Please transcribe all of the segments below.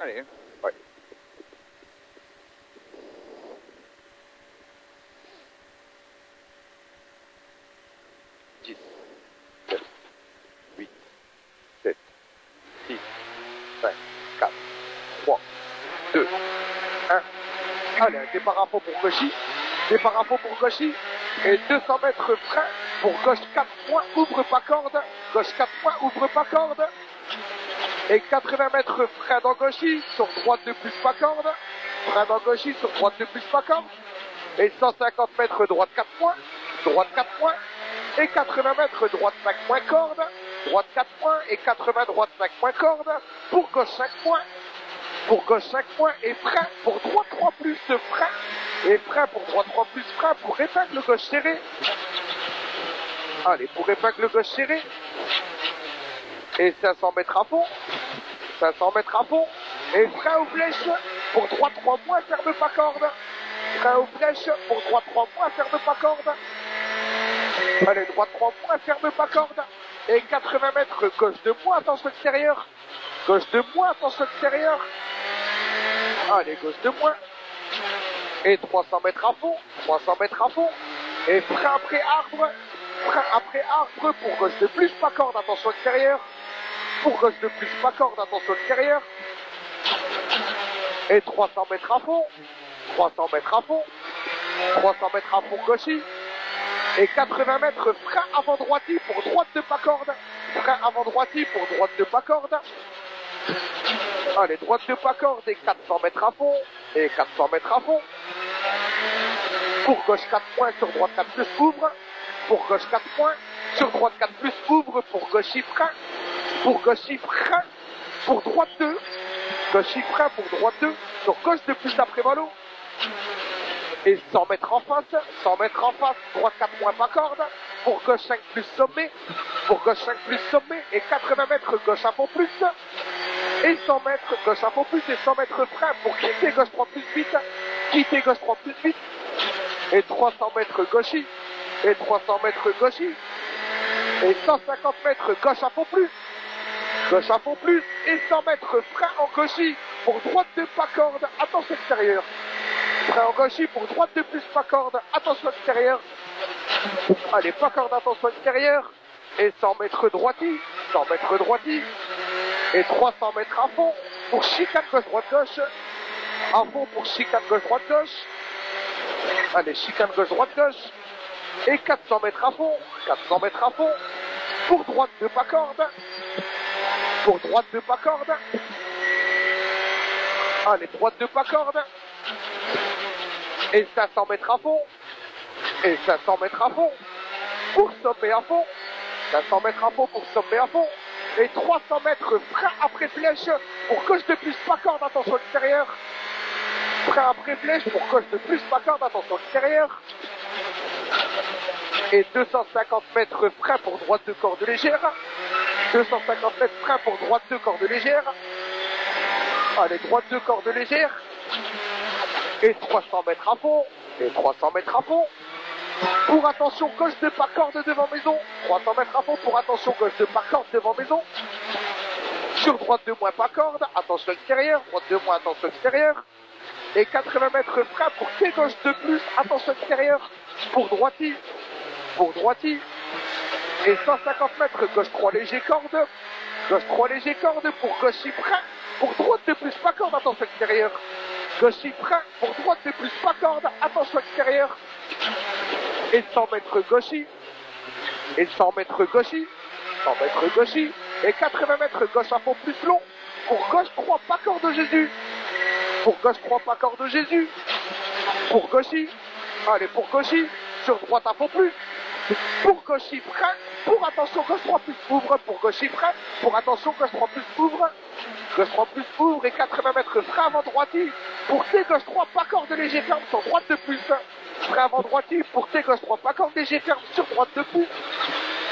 Allez. Ouais. Allez, un départ à fond pour Goshi. Départ à fond pour Goshi. Et 200 mètres frein pour gauche 4 points, ouvre pas corde. Gauche 4 points, ouvre pas corde. Et 80 mètres frein dans Goshi, sur droite de plus pas corde. Frein dans Goshi, sur droite de plus pas corde. Et 150 mètres droite 4 points. Droite 4 points. Et 80 mètres droite 5 points corde. Droite 4 points et 80 droite 5 points corde. Pour gauche 5 points. Pour gauche 5 points et frein pour droite 3 plus de frein. Et frein pour droite 3 plus frein pour épingle gauche serré. Allez, pour épingle gauche serré. Et 500 mètres à fond. 500 mètres à fond. Et frein aux flèches pour droite 3 points, ferme pas corde. Frein aux flèches pour droite 3 points, ferme pas corde. Allez, droite 3 points, ferme pas corde. Et 80 mètres gauche de moi, attention extérieur. Gauche de moi, attention extérieur. Allez, gauche de moi. Et 300 mètres à fond. 300 mètres à fond. Et frein après arbre. Frein après arbre pour gauche de plus, pas corde, attention extérieur. Pour gauche de plus, pas corde, attention extérieur. Et 300 mètres à fond. 300 mètres à fond. 300 mètres à fond gauchi. Et 80 mètres frein avant droiti pour droite de pas corde. Frein avant droiti pour droite de pas corde. Allez, droite de pas corde et 400 mètres à fond. Et 400 mètres à fond. Pour gauche 4 points, sur droite 4 plus ouvre. Pour gauche 4 points, sur droite 4 plus ouvre. Pour gauche frein. Pour gauche frein. Pour droite 2. Gauche frein pour droite 2. Sur gauche de plus après valo. Et 100 mètres en face. 100 mètres en face. Droite 4 points pas corde. Pour gauche 5 plus sommet. Pour gauche 5 plus sommet. Et 80 mètres gauche à fond plus. Et 100 mètres gauche à fond plus. Et 100 mètres frein pour quitter gauche 3 plus vite. Quitter gauche 3 plus vite. Et 300 mètres gauchi. Et 300 mètres gauchi. Et 150 mètres gauche à fond plus. Gauche à fond plus. Et 100 mètres frein en gauchi. Pour droite de pas corde. Attention extérieur. Frein en gauchi pour droite de plus pas corde. Attention extérieur. Allez, pas corde, attention extérieur. Et 100 mètres droiti. 100 mètres droiti. Et 300 mètres à fond. Pour chicane gauche droite gauche. À fond pour chicane gauche droite gauche. Allez, chicane gauche droite gauche. Et 400 mètres à fond. 400 mètres à fond. Pour droite de pas corde. Pour droite de pas corde. Allez, droite de pas corde. Et 500 mètres à fond. Et 500 mètres à fond. Pour sommet à fond. 500 mètres à fond pour sommet à fond. Et 300 mètres frein après flèche. Pour gauche de plus pas corde, attention extérieur. Frein après flèche pour gauche de plus pas corde, attention extérieur. Et 250 mètres frein pour droite de corde légère. 250 mètres frein pour droite de corde légère. Allez, droite de corde légère. Et 300 mètres à fond. Et 300 mètres à fond. Pour attention gauche de pas corde devant maison. 300 mètres à fond pour attention gauche de pas corde devant maison. Sur droite de moins pas corde. Attention extérieure. Droite de moins, attention extérieure. Et 80 mètres frein pour T gauche de plus. Attention extérieure. Pour droiti. Pour droiti. Et 150 mètres gauche 3 léger corde. Gauche 3 léger corde pour gauche frein. Pour droite de plus pas corde. Attention extérieure. Gauche frein pour droite de plus pas corde. Attention extérieure. Et 100 mètres gauchi. Et 100 mètres gauchi. 100 mètres gauchi. Et 80 mètres gauche à fond plus long. Pour gauche 3 pas corde de Jésus. Pour gauche 3 pas corde de Jésus. Pour gauchi. Allez, pour gauchi. Sur droite à fond plus. Pour gauchi frein. Pour attention gauche 3 plus ouvre. Pour gauchi frein. Pour attention gauche 3 plus ouvre. Gauche 3 plus ouvre. Et 80 mètres frein avant droiti. Pour T gauche 3 pas corde léger ferme sur droite de plus. Frein avant droiti pour T gauche 3 pas corde léger ferme sur droite de plus.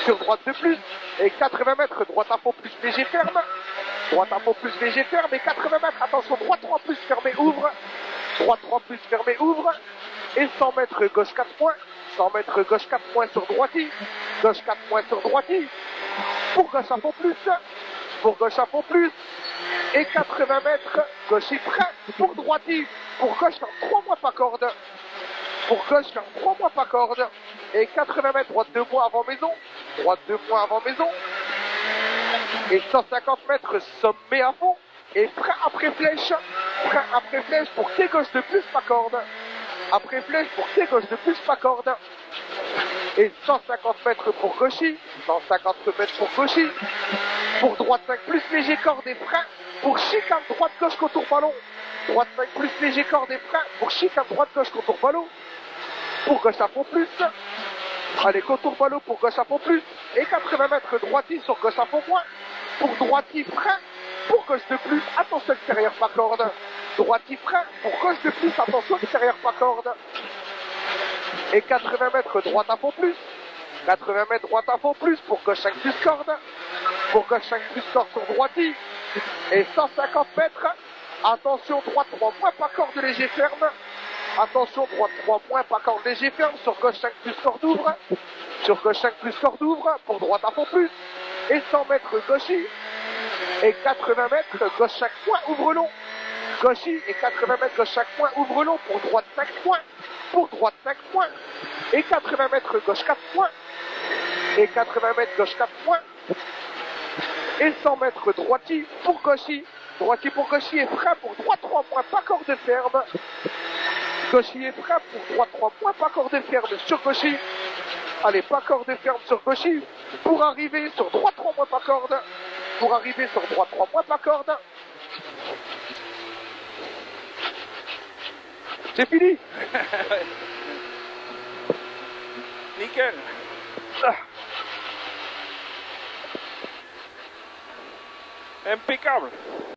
Sur droite de plus. Et 80 mètres droite à fond plus léger ferme. Droite à fond plus léger ferme. Et 80 mètres attention droite 3 plus fermé ouvre. Droite 3 plus fermé ouvre. Et 100 mètres gauche 4 points. 100 mètres gauche 4 points sur droiti. Gauche 4 points sur droiti. Pour gauche à fond plus. Pour gauche à fond plus. Et 80 mètres, gauchis prêt pour droiti. Pour gauche, ferme 3 mois pas corde. Pour gauche, ferme 3 mois pas corde. Et 80 mètres, droite 2 mois avant maison. Droite 2 mois avant maison. Et 150 mètres, sommet à fond. Et frein après flèche. Frein après flèche pour tes gauche de plus pas corde. Après flèche pour tes gauche de plus pas corde. Et 150 mètres pour gauchis. 150 mètres pour gauchis. Pour droite 5 plus léger corde et frein. Pour chicane droite gauche contour ballon. Droite 5 plus léger corde et frein. Pour chicane droite gauche contour ballon. Pour gauche à fond plus. Allez, contour ballon pour gauche à fond plus. Et 80 mètres droiti sur gauche à fond moins. Pour droiti frein. Pour gauche de plus, attention extérieur pas corde. Droiti frein. Pour gauche de plus, attention extérieur pas corde. Et 80 mètres droite à fond plus. 80 mètres droite à fond plus pour gauche 5 plus corde. Pour gauche 5 plus corde sur droiti. Et 150 mètres. Attention droite 3 moins pas corde léger ferme. Attention droite 3 moins pas corde léger ferme. Sur gauche 5 plus corde ouvre. Sur gauche 5 plus corde ouvre. Pour droite à fond plus. Et 100 mètres gauchis. Et 80 mètres gauche 5 points ouvre long. Gauchis et 80 mètres gauche 5 points ouvre long. Pour droite 5 points. Pour droite 5 points. Et 80 mètres gauche 4 points. Et 80 mètres gauche 4 points. Et 100 mètres droiti pour gauchis. Droiti pour gauchis et frein pour droite 3 points, pas corde ferme. Gauchis et frein pour droite 3 points, pas corde ferme sur gauchis. Allez, pas corde ferme sur gauchis. Pour arriver sur droite 3 points, pas corde. Pour arriver sur droite 3 points, pas corde. C'est fini. Nickel. Ah. Impeccable.